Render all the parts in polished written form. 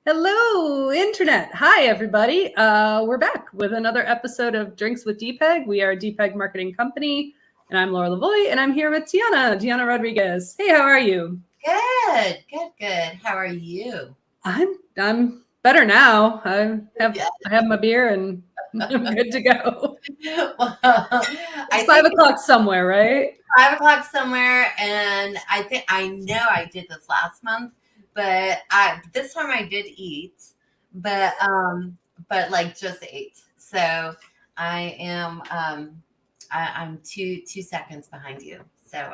Hello, Internet. Hi, everybody. We're back with another episode of Drinks with DPEG. We are a DPEG marketing company, and I'm Laura Lavoie, and I'm here with Tiana Rodriguez. Hey, how are you? Good. How are you? I'm better now. I have my beer, and I'm good to go. Well, It's 5 o'clock somewhere, right? 5 o'clock somewhere, and I know I did this last month, but this time I did eat, but like just ate. So I am I'm two seconds behind you. So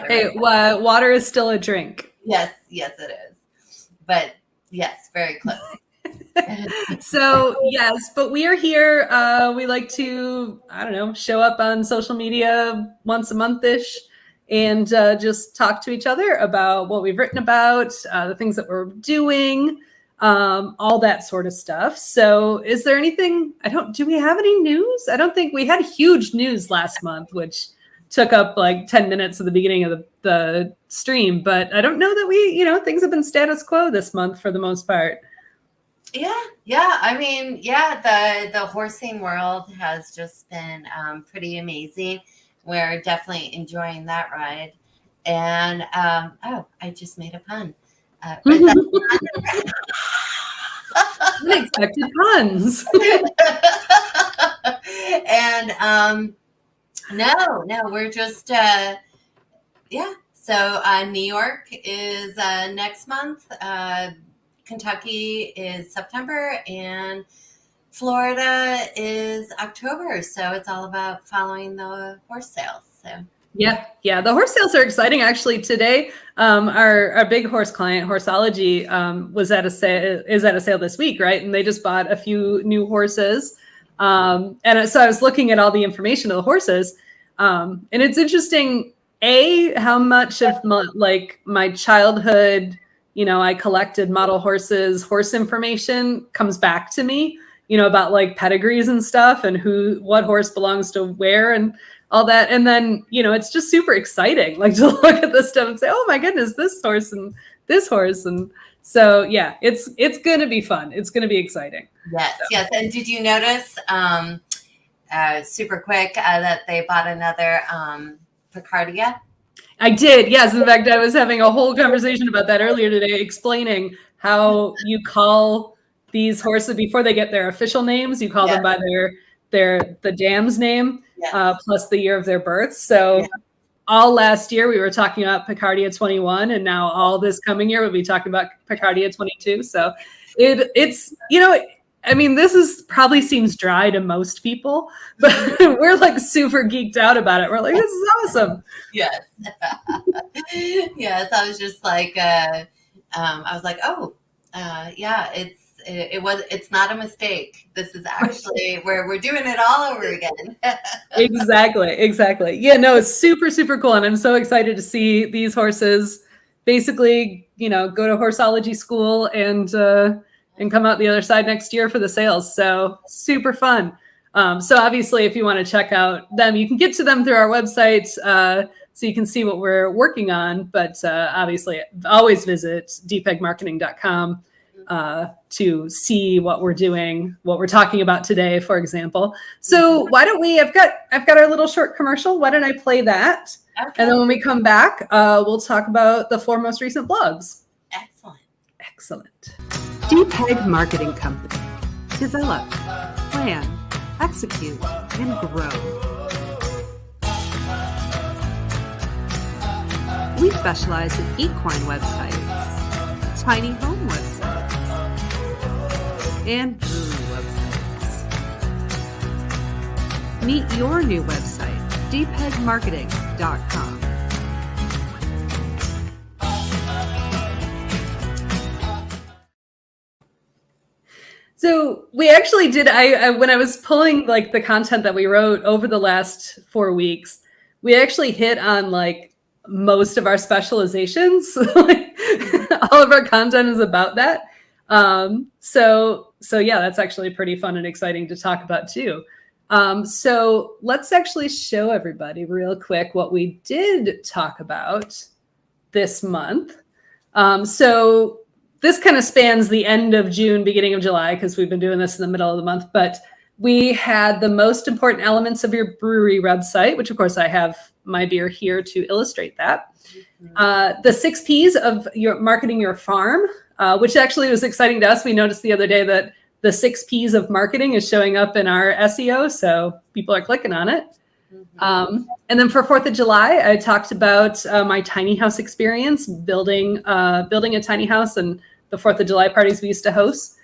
Hey, water is still a drink. yes, it is. But yes, very close. So yes, but we are here. We like to, I don't know, show up on social media once a month-ish and just talk to each other about what we've written about, the things that we're doing, all that sort of stuff. So is there anything, do we have any news? I don't think we had huge news last month, which took up like 10 minutes at the beginning of the stream, but I don't know that things have been status quo this month for the most part. Yeah. I mean, the horsing world has just been pretty amazing. We're definitely enjoying that ride. And I just made a pun. Was that Unexpected puns. And no, we're just So New York is next month. Kentucky is September, and Florida is October. So it's all about following the horse sales. So yeah, the horse sales are exciting. Actually, today, our big horse client, Horseology, is at a sale this week, right? And they just bought a few new horses. And so I was looking at all the information of the horses, and it's interesting. How much of my childhood, I collected model horse information comes back to me, about like pedigrees and stuff and what horse belongs to where and all that. And then, it's just super exciting, like to look at this stuff and say, oh my goodness, this horse and this horse. And so, yeah, it's going to be fun. It's going to be exciting. Yes. And did you notice super quick that they bought another Picardia? I did. Yes. In fact, I was having a whole conversation about that earlier today, explaining how you call these horses before they get their official names. You call them by the dam's name, plus the year of their birth. So all last year we were talking about Picardia 21, and now all this coming year we'll be talking about Picardia 22. So it's this probably seems dry to most people, but we're like super geeked out about it. We're like, this is awesome. Yes. Yes. I was just like, I was like, it's not a mistake. This is actually where we're doing it all over again. Exactly. Yeah, no, it's super, super cool. And I'm so excited to see these horses basically, go to horseology school and come out the other side next year for the sales. So super fun. So obviously, if you want to check out them, you can get to them through our website, so you can see what we're working on. But obviously, always visit dpegmarketing.com to see what we're doing, what we're talking about today, for example. So why don't I've got our little short commercial. Why don't I play that? Okay. And then when we come back, we'll talk about the 4 most recent blogs. Excellent. DPEG Marketing Company. Develop, plan, execute, and grow. We specialize in equine websites, tiny home websites, and brewery websites. Meet your new website, dpegmarketing.com. So we actually did, when I was pulling like the content that we wrote over the last 4 weeks, we actually hit on like most of our specializations. All of our content is about that. So yeah, that's actually pretty fun and exciting to talk about too. So let's actually show everybody real quick what we did talk about this month. So this kind of spans the end of June, beginning of July, because we've been doing this in the middle of the month. But we had the most important elements of your brewery website, which of course I have my beer here to illustrate that. The 6 Ps of your marketing your farm, which actually was exciting to us. We noticed the other day that the 6 Ps of marketing is showing up in our SEO, so people are clicking on it. And then for 4th of July, I talked about my tiny house experience, building a tiny house and the 4th of July parties we used to host.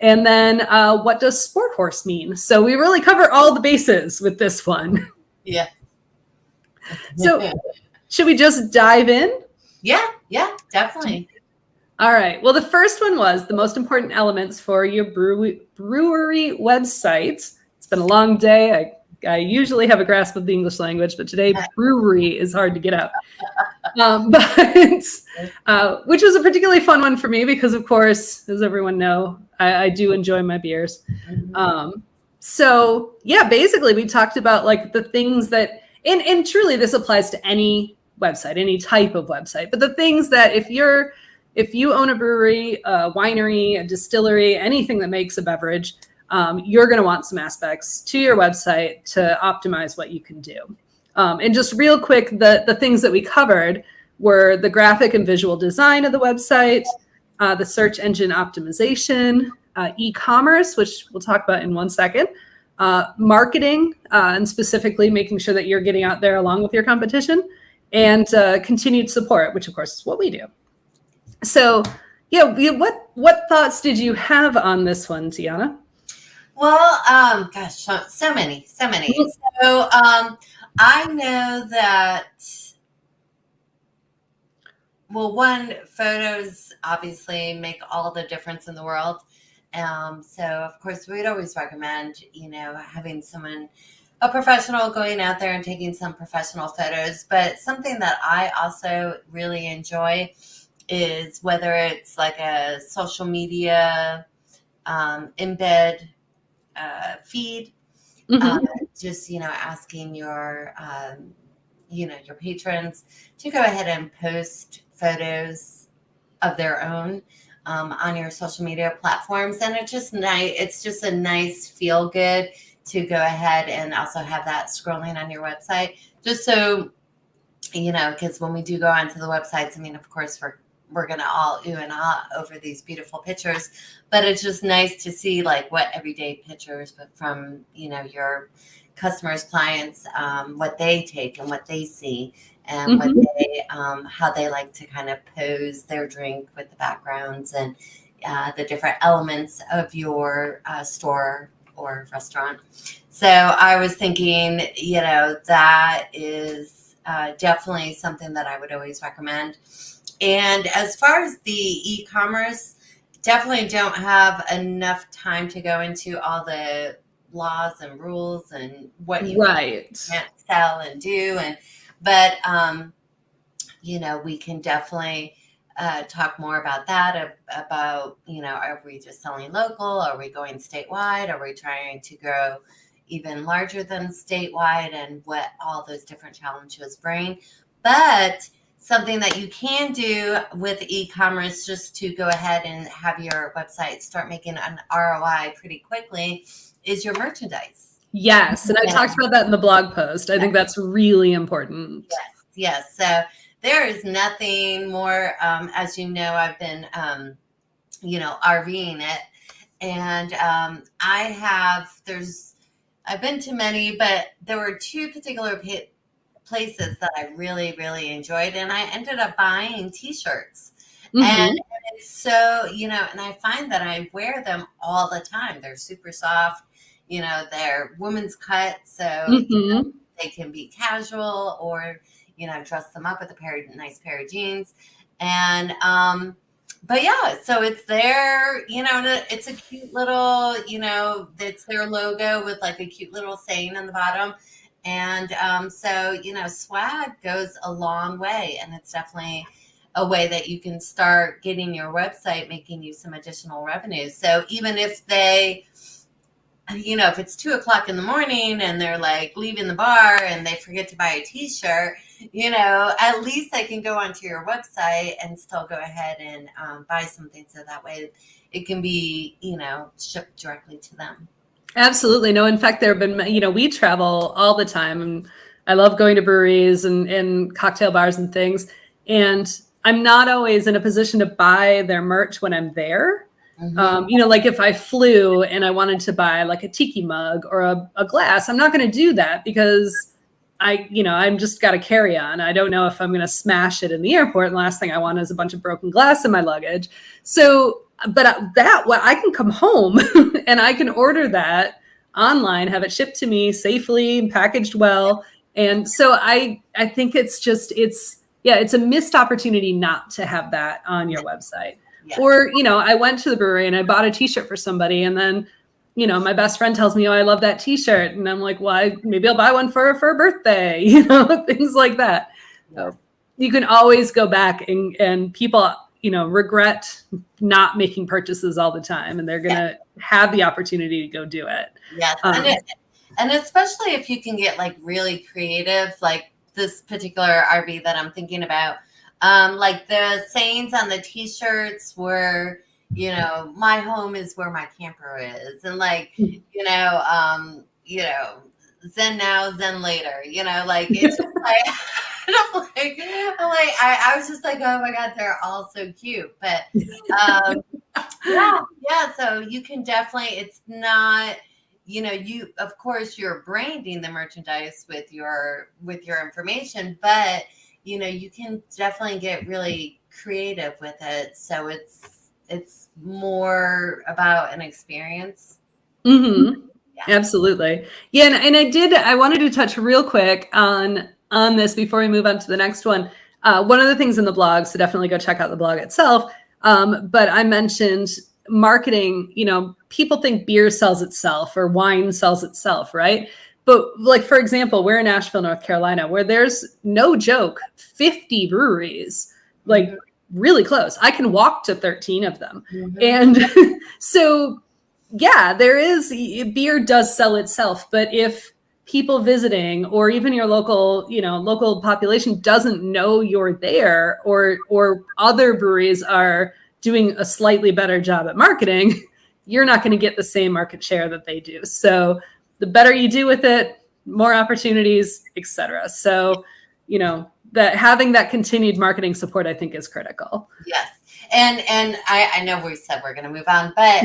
And then what does sport horse mean? So we really cover all the bases with this one. Yeah. So should we just dive in? Yeah, definitely. All right. Well, the first one was the most important elements for your brewery website. It's been a long day. I usually have a grasp of the English language, but today brewery is hard to get out. Which was a particularly fun one for me because, of course, as everyone know, I do enjoy my beers. So yeah, basically we talked about like the things that, and truly this applies to any website, any type of website, but the things that if you own a brewery, a winery, a distillery, anything that makes a beverage, you're going to want some aspects to your website to optimize what you can do. And just real quick, the things that we covered were the graphic and visual design of the website, the search engine optimization, e-commerce, which we'll talk about in 1 second, marketing, and specifically making sure that you're getting out there along with your competition, and continued support, which of course is what we do. So yeah, what thoughts did you have on this one, Tiana? Well, gosh, so many. So, I know that, well, one, photos obviously make all the difference in the world. So of course we'd always recommend, having a professional going out there and taking some professional photos. But something that I also really enjoy is whether it's like a social media embed feed, just asking your your patrons to go ahead and post photos of their own on your social media platforms. And it's just a nice feel good to go ahead and also have that scrolling on your website, just so because when we do go onto the websites, I mean, of course we're gonna all ooh and ah over these beautiful pictures, but it's just nice to see like what everyday pictures, but from your customers, clients, what they take and what they see, and what they how they like to kind of pose their drink with the backgrounds and the different elements of your store or restaurant. So I was thinking, that is definitely something that I would always recommend. And as far as the e-commerce, definitely don't have enough time to go into all the laws and rules and what you can't sell and do. But we can definitely talk more about that, about, are we just selling local? Are we going statewide? Are we trying to grow even larger than statewide, and what all those different challenges bring? But something that you can do with e-commerce, just to go ahead and have your website start making an ROI pretty quickly, is your merchandise. Yes, and I talked about that in the blog post. I think that's really important. Yes. So there is nothing more, as you know, I've been, RVing it, and I've been to many, but there were 2 particular places that I really, really enjoyed, and I ended up buying t-shirts. And it's so, and I find that I wear them all the time. They're super soft, they're women's cut, so they can be casual, or dress them up with a nice pair of jeans. And but yeah, so it's their, it's a cute little, it's their logo with like a cute little saying on the bottom. And so, swag goes a long way, and it's definitely a way that you can start getting your website making you some additional revenue. So even if they, if it's 2:00 in the morning and they're like leaving the bar and they forget to buy a t-shirt, at least they can go onto your website and still go ahead and buy something. So that way it can be, shipped directly to them. Absolutely. No, in fact, there have been, we travel all the time, and I love going to breweries and cocktail bars and things. And I'm not always in a position to buy their merch when I'm there. Like if I flew and I wanted to buy like a tiki mug or a glass, I'm not going to do that because I'm just got to carry on. I don't know if I'm going to smash it in the airport. And the last thing I want is a bunch of broken glass in my luggage. So, but I can come home and I can order that online, have it shipped to me safely, packaged well. And so I think it's a missed opportunity not to have that on your website. Yeah. Or, I went to the brewery and I bought a t-shirt for somebody, and then, my best friend tells me, oh, I love that t-shirt. And I'm like, well, maybe I'll buy one for a birthday, things like that. Yeah. So you can always go back and people, regret not making purchases all the time, and they're going to have the opportunity to go do it. Yes. And especially if you can get like really creative, like this particular RV that I'm thinking about, like the sayings on the t-shirts were, my home is where my camper is. And like, Zen now, Zen later, like it's just like, I was just like, oh my God, they're all so cute. But yeah. So you can definitely, it's not, of course you're branding the merchandise with your information, but you can definitely get really creative with it. So it's more about an experience. Mm-hmm. Yeah. Absolutely. Yeah. And I wanted to touch real quick on this before we move on to the next one. One of the things in the blog, so definitely go check out the blog itself. But I mentioned marketing, people think beer sells itself or wine sells itself, right? But like, for example, we're in Asheville, North Carolina, where there's no joke, 50 breweries, like really close. I can walk to 13 of them. Mm-hmm. And so, yeah, beer does sell itself. But if people visiting or even your local population doesn't know you're there, or other breweries are doing a slightly better job at marketing, you're not going to get the same market share that they do. So the better you do with it, more opportunities, etc. So, that having that continued marketing support, I think, is critical. Yes. And I know we said we're going to move on, but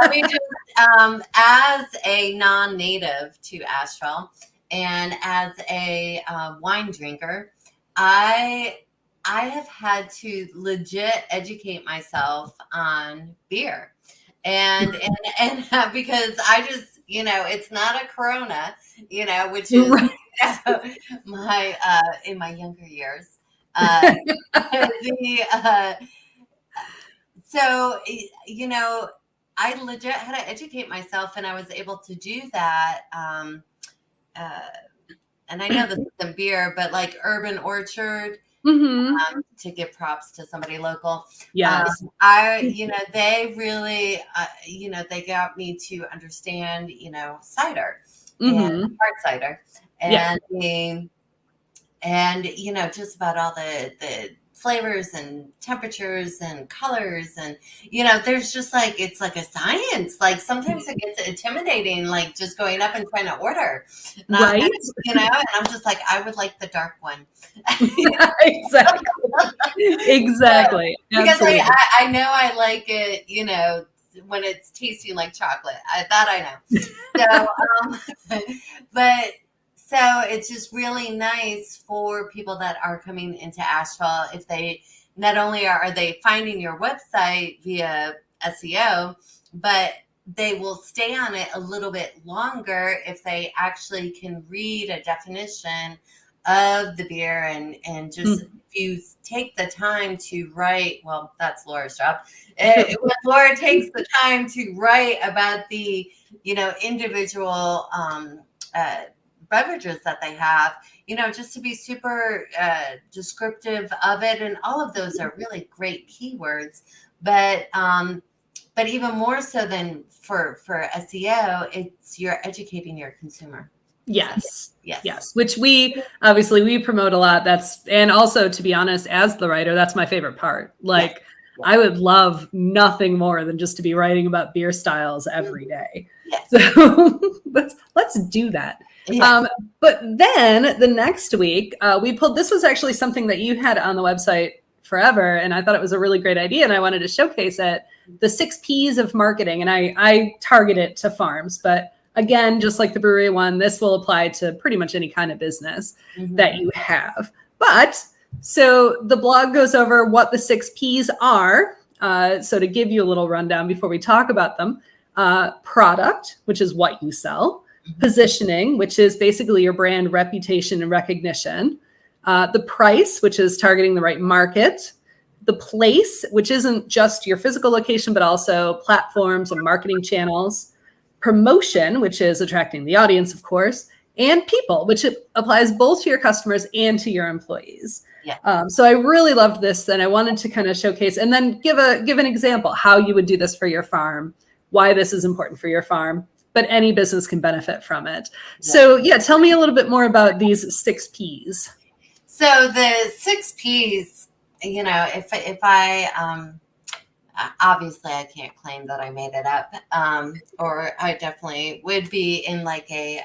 let me just, as a non-native to Asheville and as a wine drinker, I have had to legit educate myself on beer, and because I just, it's not a Corona, which is my in my younger years. So, I legit had to educate myself, and I was able to do that. And I know this isn't beer, but like Urban Orchard, to give props to somebody local. Yes. They really, they got me to understand, cider and hard cider, and just about all the flavors and temperatures and colors, and there's just like, it's like a science. Like sometimes it gets intimidating, like just going up and trying to order, and right? And I'm just like, I would like the dark one. Exactly. Exactly. Because I know I like it, when it's tasting like chocolate. I know. So, but. So it's just really nice for people that are coming into Asheville, if they not only are they finding your website via SEO, but they will stay on it a little bit longer if they actually can read a definition of the beer, and just if you take the time to write, well, that's Laura's job. When Laura takes the time to write about the, individual beverages that they have, just to be super descriptive of it, and all of those are really great keywords. But even more so than for SEO, it's you're educating your consumer. Yes. Yes. Yes. Which we promote a lot. And also, to be honest, as the writer, that's my favorite part. Like, Yes. I would love nothing more than just to be writing about beer styles every day. Yes. So let's do that. Yes. But then the next week, this was actually something that you had on the website forever. And I thought it was a really great idea. And I wanted to showcase it, the 6 Ps of marketing. And I target it to farms. But again, just like the brewery one, this will apply to pretty much any kind of business that you have. But so the blog goes over what the 6 Ps are. So to give you a little rundown before we talk about them, product, which is what you sell, positioning, which is basically your brand reputation and recognition, the price, which is targeting the right market, the place, which isn't just your physical location, but also platforms and marketing channels, promotion, which is attracting the audience, of course, and people, which applies both to your customers and to your employees. Yeah. So I really loved this, and I wanted to kind of showcase and then give an example how you would do this for your farm, why this is important for your farm, but any business can benefit from it. Yeah. So yeah, tell me a little bit more about these 6 Ps. So the 6 Ps, you know, if I obviously I can't claim that I made it up, or I definitely would be in like a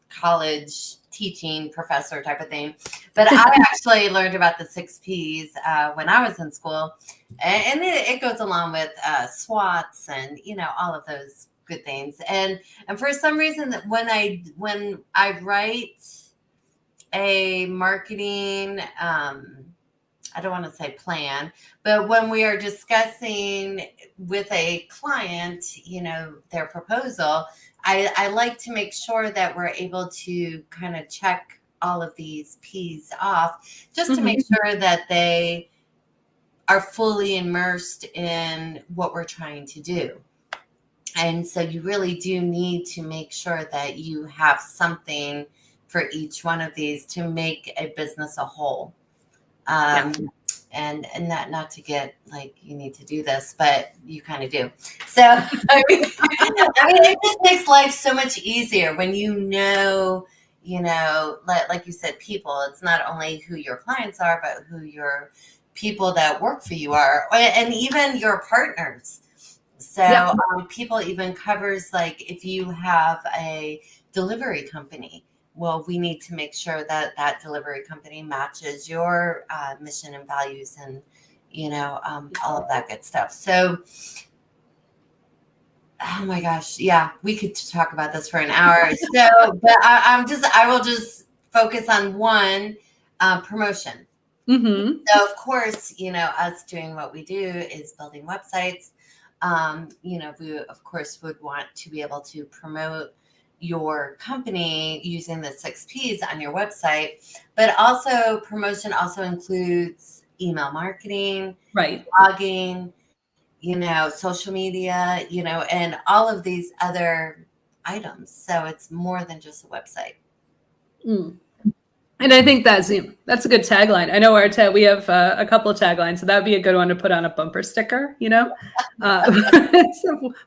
college teaching professor type of thing. But I actually learned about the 6 Ps when I was in school, and it goes along with SWOTs and, you know, all of those good things. And for some reason, that when I write a marketing, I don't want to say plan, but when we are discussing with a client, you know, their proposal, I like to make sure that we're able to kind of check all of these P's off, just to make sure that they are fully immersed in what we're trying to do. And so you really do need to make sure that you have something for each one of these to make a business a whole. And not to get like you need to do this, but you kind of do. So I mean, it just makes life so much easier when you know, like you said, people. It's not only who your clients are, but who your people that work for you are, and even your partners. So people even covers, like if you have a delivery company, well, we need to make sure that that delivery company matches your mission and values, and all of that good stuff. So, oh my gosh, yeah, we could talk about this for an hour. So, but I will just focus on one, promotion. So, of course, us doing what we do is building websites. We of course would want to be able to promote your company using the 6 Ps on your website, but also promotion also includes email marketing, right, blogging, social media, and all of these other items. So it's more than just a website. And I think that's a good tagline. I know we have a couple of taglines, so that would be a good one to put on a bumper sticker, So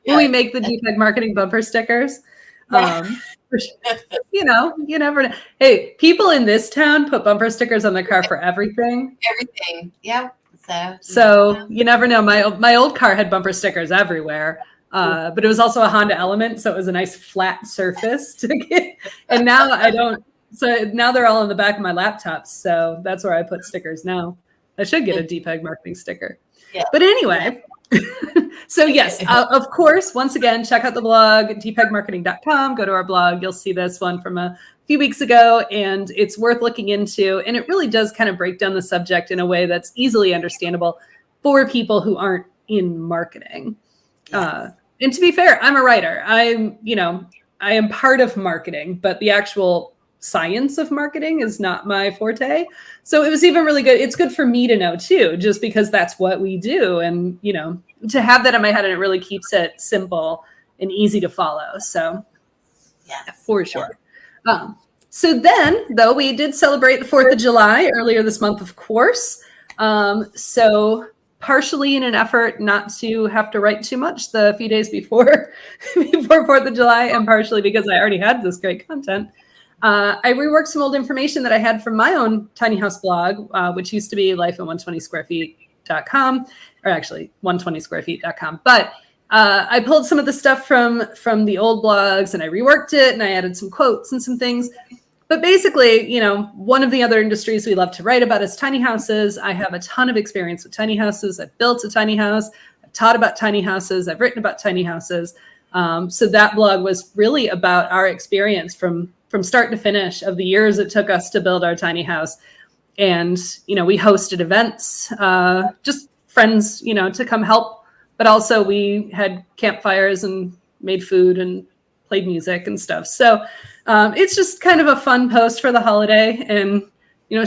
when we make the DPEG marketing bumper stickers, you never know. Hey, people in this town put bumper stickers on their car for everything. Everything. Yeah. So you never know. My old car had bumper stickers everywhere. But it was also a Honda Element, so it was a nice flat surface to get. And now I don't. So now they're all in the back of my laptops. So that's where I put stickers now. I should get a DPEG marketing sticker. Yeah. But anyway, so yes, of course, once again, check out the blog, dpegmarketing.com. Go to our blog. You'll see this one from a few weeks ago, and it's worth looking into. And it really does kind of break down the subject in a way that's easily understandable for people who aren't in marketing. Yes. And to be fair, I'm a writer. I am part of marketing, but the actual science of marketing is not my forte. So it was even really good. It's good for me to know too, just because that's what we do. And, to have that in my head, and it really keeps it simple and easy to follow. So yeah, for sure. So then though, we did celebrate the 4th of July earlier this month, of course. So partially in an effort not to have to write too much the few days before 4th of July, and partially because I already had this great content. I reworked some old information that I had from my own tiny house blog, which used to be lifein120squarefeet.com, or actually 120squarefeet.com. But I pulled some of the stuff from the old blogs and I reworked it and I added some quotes and some things. But basically, one of the other industries we love to write about is tiny houses. I have a ton of experience with tiny houses. I've built a tiny house. I've taught about tiny houses. I've written about tiny houses. So that blog was really about our experience from start to finish of the years it took us to build our tiny house. And, we hosted events, just friends, to come help. But also we had campfires and made food and played music and stuff. So it's just kind of a fun post for the holiday and,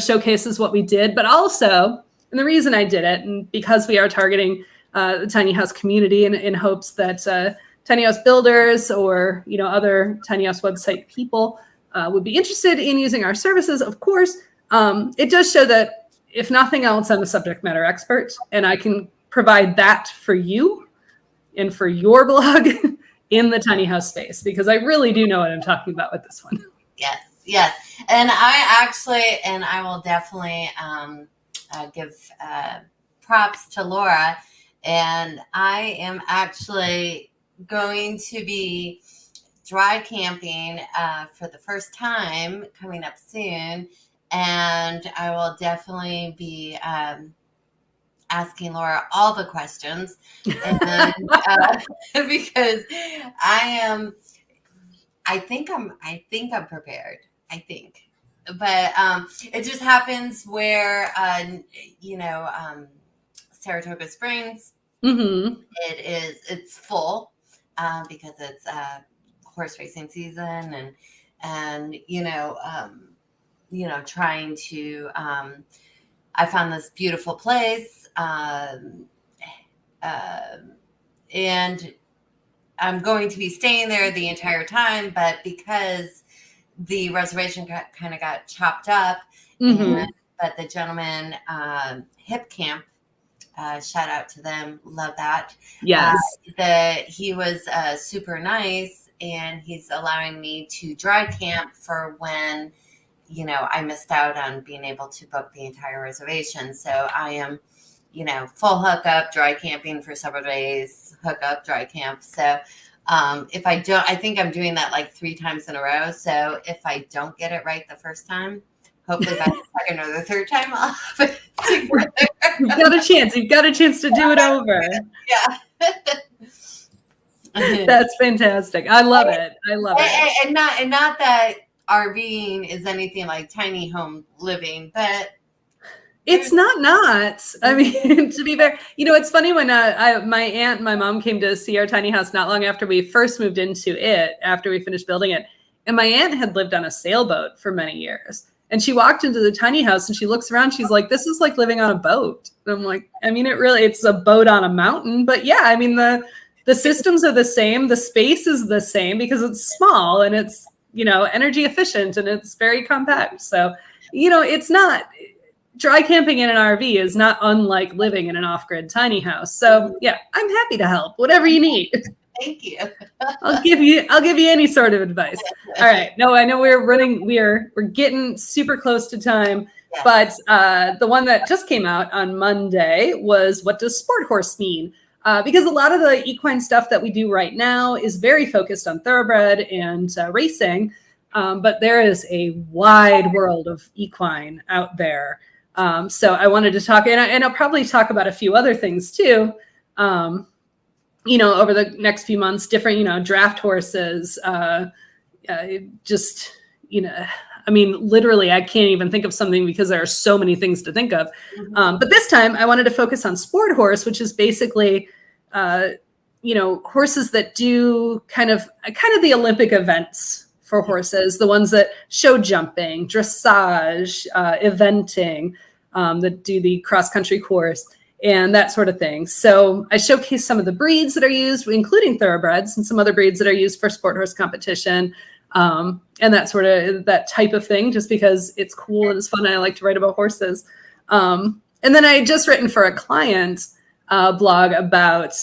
showcases what we did. But also, and the reason I did it, and because we are targeting the tiny house community in hopes that tiny house builders or, other tiny house website people would be interested in using our services, of course, it does show that if nothing else, I'm a subject matter expert and I can provide that for you and for your blog in the tiny house space, because I really do know what I'm talking about with this one. Yes. And I will definitely give props to Laura. And I am actually going to be dry camping for the first time coming up soon. And I will definitely be asking Laura all the questions, and because I think I'm prepared. But it just happens where Saratoga Springs, Mm-hmm. it's full because it's horse racing season, and trying to. I found this beautiful place, and I'm going to be staying there the entire time. But because the reservation kind of got chopped up, Mm-hmm. but the gentleman, Hip Camp, shout out to them, love that. Yes. He was super nice, and he's allowing me to dry camp for when. I missed out on being able to book the entire reservation. So I am, full hookup, dry camping for several days, hookup, dry camp. So if I don't, I think I'm doing that like 3 times in a row. So if I don't get it right the first time, hopefully by the second or the third time, I'll have it together. You've got a chance to do it over. Yeah. That's fantastic. I love it. And not that RVing is anything like tiny home living, but it's not. I mean, to be fair, it's funny when my aunt and my mom came to see our tiny house not long after we first moved into it, after we finished building it. And my aunt had lived on a sailboat for many years. And she walked into the tiny house and she looks around. She's like, this is like living on a boat. And I'm like, I mean, it's a boat on a mountain. But yeah, I mean, the systems are the same. The space is the same because it's small and it's, energy efficient and it's very compact. So, it's not, dry camping in an RV is not unlike living in an off-grid tiny house. So yeah, I'm happy to help, whatever you need. Thank you. I'll give you any sort of advice. All right. No, I know we're getting super close to time, Yes. but the one that just came out on Monday was, what does sport horse mean? Because a lot of the equine stuff that we do right now is very focused on thoroughbred and racing, but there is a wide world of equine out there. So I wanted to talk, and I'll probably talk about a few other things too, over the next few months, different, draft horses, I mean, literally, I can't even think of something because there are so many things to think of. Mm-hmm. But this time I wanted to focus on sport horse, which is basically, horses that do kind of the Olympic events for horses, the ones that show jumping, dressage, eventing, that do the cross-country course and that sort of thing. So I showcased some of the breeds that are used, including thoroughbreds, and some other breeds that are used for sport horse competition. And that type of thing, just because it's cool and it's fun. And I like to write about horses. And then I had just written for a client blog about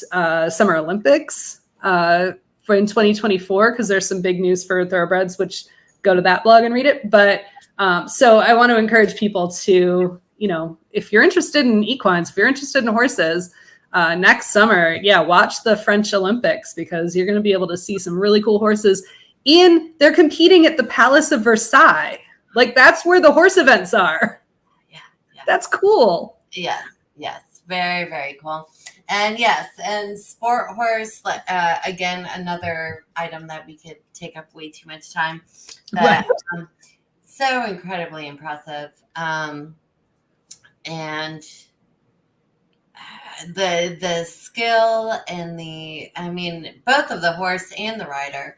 Summer Olympics for in 2024, because there's some big news for thoroughbreds, which go to that blog and read it. But so I want to encourage people to, if you're interested in equines, if you're interested in horses, next summer, watch the French Olympics, because you're going to be able to see some really cool horses. They're competing at the Palace of Versailles. Like, that's where the horse events are. Yeah. That's cool. Yes. Very, very cool. And yes, and sport horse, again, another item that we could take up way too much time. But so incredibly impressive. And the skill and both of the horse and the rider,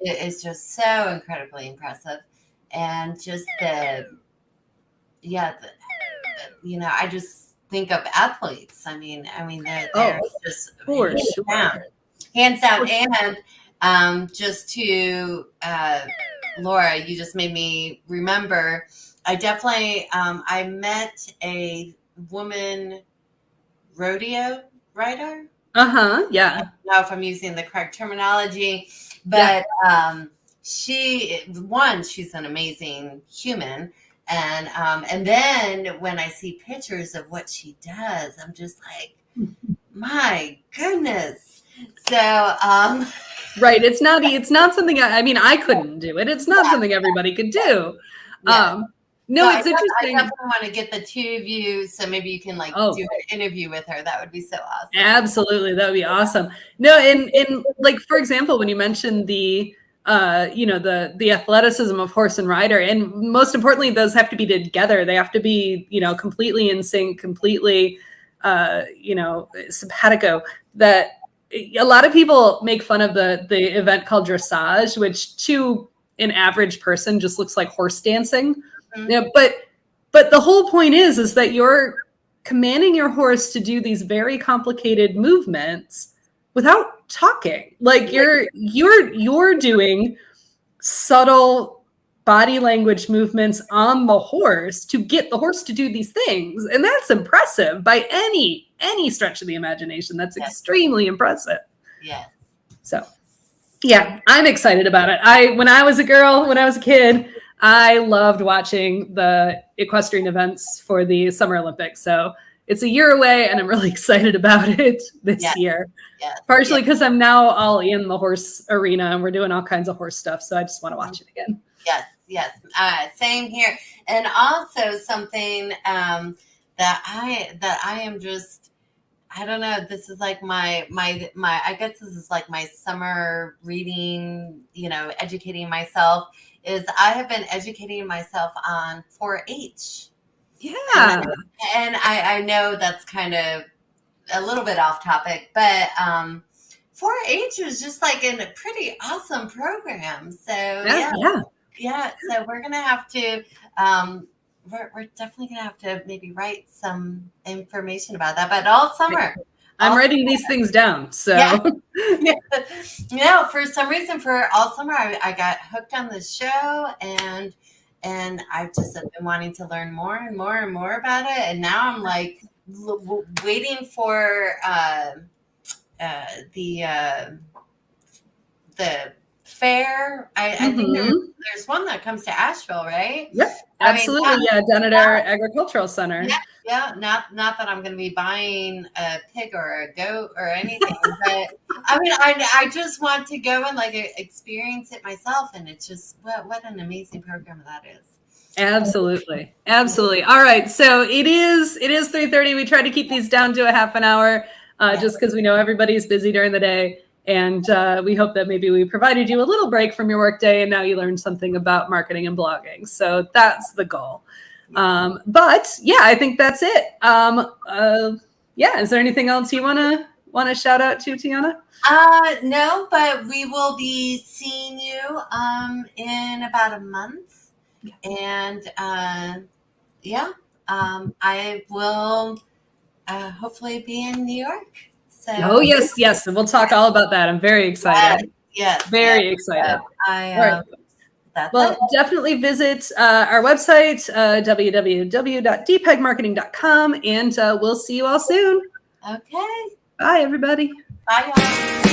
is just so incredibly impressive. And just I just think of athletes. They're just for hands sure. down. Hands down. And just to Laura, you just made me remember. I definitely I met a woman rodeo rider. Yeah. I don't know if I'm using the correct terminology, but she's an amazing human. And then when I see pictures of what she does, I'm just like, my goodness. So right. It's not something I couldn't do it. It's not something everybody could do. No, it's interesting. I definitely want to get the two of you, so maybe you can do an interview with her. That would be so awesome. Absolutely, that would be awesome. No, and like, for example, when you mentioned the the athleticism of horse and rider, and most importantly, those have to be together. They have to be completely in sync, completely simpatico. That a lot of people make fun of the event called dressage, which to an average person just looks like horse dancing. Mm-hmm. But the whole point is that you're commanding your horse to do these very complicated movements without talking. Like, you're doing subtle body language movements on the horse to get the horse to do these things, and that's impressive by any stretch of the imagination. That's extremely impressive. Yeah. So, I'm excited about it. When I was a kid, I loved watching the equestrian events for the Summer Olympics. So it's a year away, and I'm really excited about it this year. Yes. Partially because I'm now all in the horse arena, and we're doing all kinds of horse stuff. So I just want to watch it again. Yes. Same here. And also something that I am just, I don't know, this is like my I guess this is like my summer reading, educating myself, is I have been educating myself on 4-H. Yeah. And I know that's kind of a little bit off topic, but 4-H is just like a pretty awesome program. So so we're gonna have to we're definitely gonna have to maybe write some information about that. But all summer, I'm writing these things down. So for some reason, for all summer, I got hooked on this show, and I just have been wanting to learn more and more and more about it. And now I'm like waiting for the fair. I think there's one that comes to Asheville, right? Yep, absolutely. Down at our agricultural center. Yeah. Not that I'm going to be buying a pig or a goat or anything, but I just want to go and experience it myself. And it's just what an amazing program that is. Absolutely. All right. So it is 3:30. We try to keep these down to a half an hour, just because we know everybody's busy during the day. And we hope that maybe we provided you a little break from your workday, and now you learned something about marketing and blogging. So that's the goal. But I think that's it. Is there anything else you want to shout out to, Tiana? No, but we will be seeing you in about a month. And I will hopefully be in New York. So. Oh, yes. And we'll talk all about that. I'm very excited. Yes. Very excited. All right. Definitely visit our website, www.dpegmarketing.com, and we'll see you all soon. Okay. Bye, everybody. Bye, y'all.